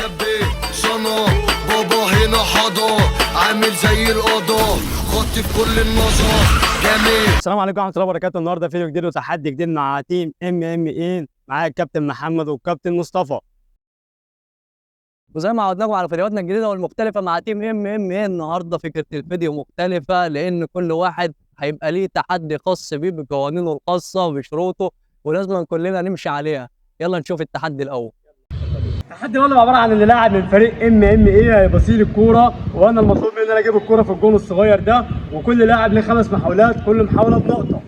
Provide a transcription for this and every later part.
شبه صنع بابا هنا حضر عامل زي القضاء خط في كل النظر جميل. السلام عليكم ورحمه الله وبركاته. النهارده فيديو جديد وتحدي جديد مع تيم MMA. معايا الكابتن محمد والكابتن مصطفى، وزي ما عودناكم على فيديوهاتنا الجديده والمختلفه مع تيم MMA. النهارده فكره الفيديو مختلفه لان كل واحد هيبقى ليه تحدي خاص بيه بقوانينه الخاصه وبشروطه ولازم كلنا نمشي عليها. يلا نشوف التحدي الاول. التحدي الاول عباره عن اللي لاعب من فريق MMA هيبقى يصيل الكوره، وانا المطلوب مني ان انا اجيب الكوره في الجون الصغير ده، وكل لاعب له 5 محاولات، كل محاوله بنقطه.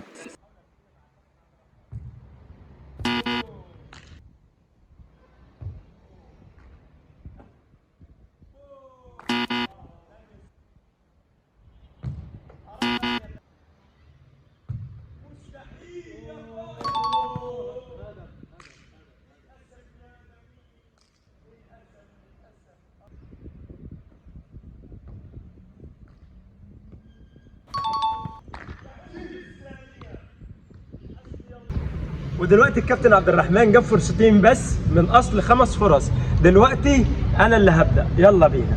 ودلوقتي الكابتن عبد الرحمن جاب فرصتين بس من اصل 5 فرص. دلوقتي انا اللي هبدا، يلا بينا.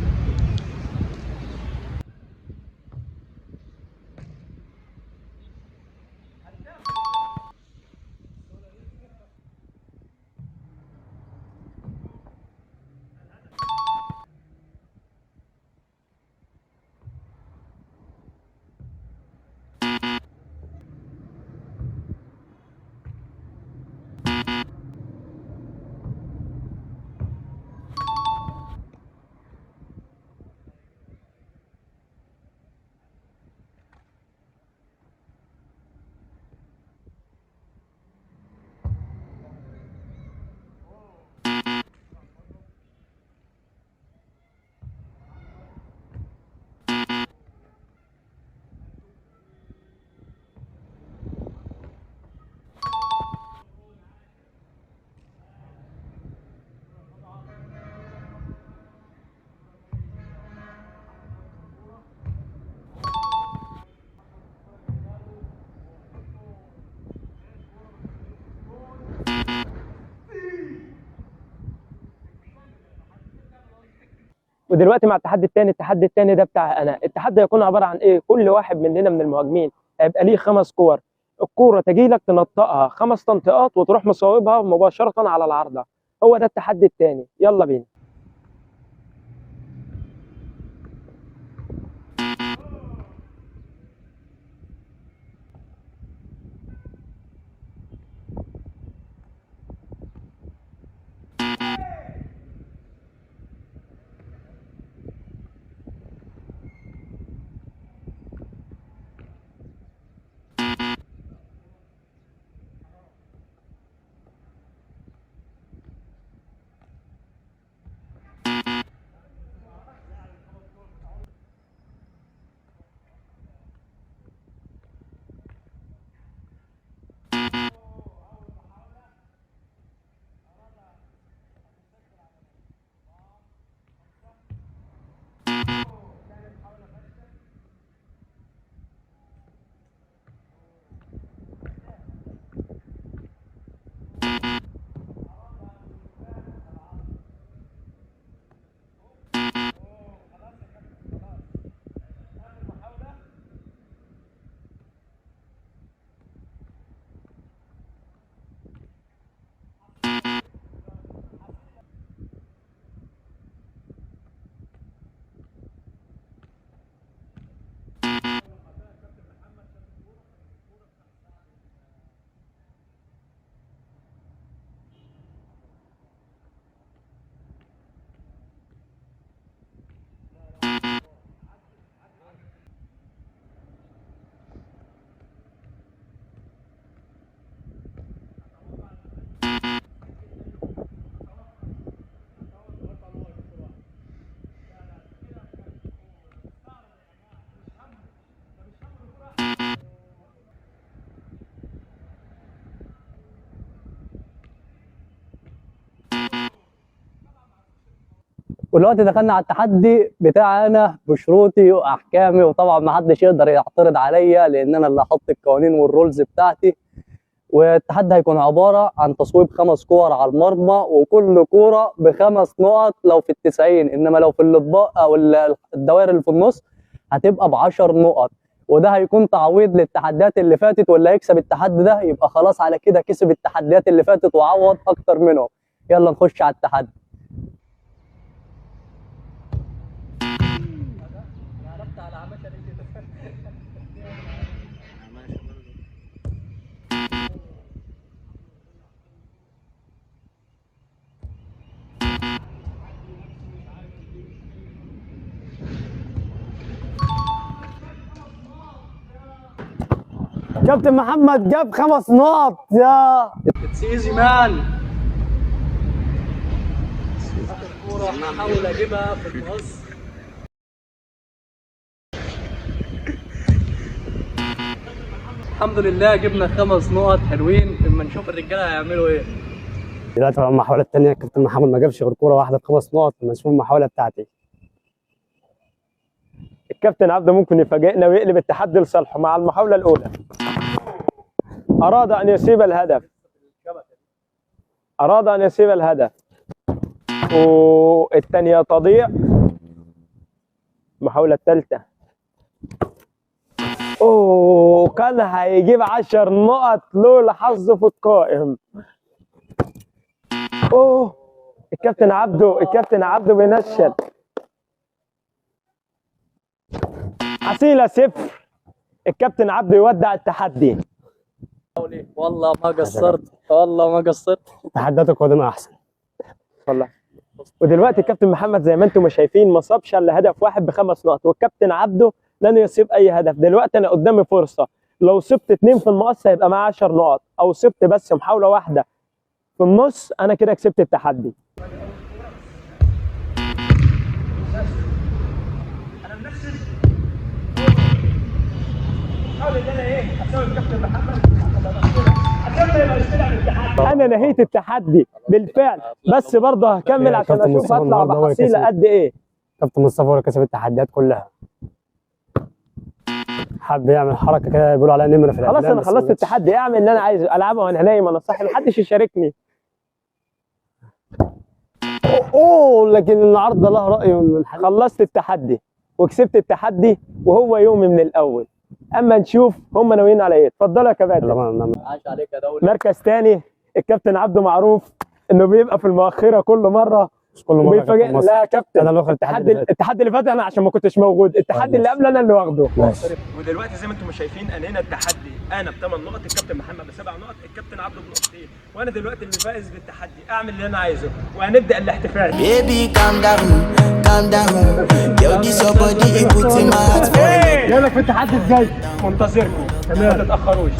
ودلوقتي مع التحدي الثاني ده بتاع انا. التحدي هيكون عباره عن ايه؟ كل واحد مننا من المهاجمين هيبقى ليه 5 كور. الكوره تجي لك تنطقها 5 تنطيقات وتروح مصوبها مباشره على العارضه. هو ده التحدي الثاني، يلا بينا. ودلوقتي دخلنا على التحدي بتاعي انا بشروطي واحكامي، وطبعا ما حدش يقدر يعترض عليا لان انا اللي هحط القوانين والرولز بتاعتي. والتحدي هيكون عباره عن تصويب 5 كور على المرمى، وكل كوره ب5 نقط لو في ال90، انما لو في الاطباق او الدوائر اللي في النص هتبقى ب10 نقط. وده هيكون تعويض للتحديات اللي فاتت، واللي هيكسب التحدي ده يبقى خلاص على كده كسب التحديات اللي فاتت وعوض اكتر منهم. يلا نخش على التحدي. كابتن محمد جاب 5 نقط. يا اتس ايزي مان. الكورة هحاول اجيبها في النص. الحمد لله جبنا 5 نقط حلوين. اما نشوف الرجاله هيعملوا ايه. دلوقتي بقى المحاولة الثانية، كابتن محمد ما جابش غير كورة واحدة ب5 نقط. لما نشوف المحاولة بتاعتي. الكابتن عبده ممكن يفاجئنا ويقلب التحدي لصالحه مع المحاولة الأولى. أراد أن يصيب الهدف. أراد أن يصيب الهدف. والثانية تضيع. المحاولة الثالثة. كان هيجيب 10 نقط لولا حظه في القائم. الكابتن عبده بينشل. حصيلة 0. الكابتن عبده يودع التحدي. والله ما قصرت، والله ما قصرت. تحديات القادمة أحسن والله. ودلوقتي الكابتن محمد زي ما انتم شايفين ما صابش الا هدف واحد ب5 نقط، والكابتن عبده لن يصيب أي هدف. دلوقتي أنا قدامي فرصة، لو صبت 2 في المقص هيبقى معايا 10 نقط، أو صبت بس محاولة واحدة في النص أنا كده كسبت التحدي. انا نهيت التحدي بالفعل، بس برضه هكمل عشان اشوف اطلع بحصيله قد ايه. كابتن مصطفى هو كسب التحديات كلها. حب يعمل حركه كده بيقولوا عليها نمره في الافلام. خلاص انا خلصت التحدي، اعمل اللي انا عايزه، العبها وانا نايم انا صاحي، محدش يشاركني. لكن النهارده له راي من خلصت التحدي وكسبت التحدي وهو يومي من الاول. اما نشوف هم ناويين على ايه. اتفضلوا يا كباتن. عاش عليك يا دولي. مركز ثاني الكابتن عبده معروف انه بيبقى في المؤخره كل مره. مش كل مره وبيفاجئ. لا يا كابتن، انا اللي واخد التحدي اللي فات انا عشان ما كنتش موجود، التحدي اللي قبل انا اللي واخده. ودلوقتي زي ما انتم شايفين انهينا التحدي، انا ب8 نقط، الكابتن محمد ب7 نقط، الكابتن عبده بنقطتين، وانا دلوقتي اللي فائز بالتحدي. اعمل اللي انا عايزه وهنبدا الاحتفال. Baby calm down, calm down. Yo, this your body, it puts in my heart for يلا في التحدي الجاي منتظركم ما تتاخروش.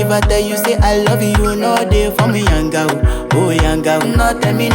If I tell you say I love you, no day for me, young girl. Oh, young girl, not tell me.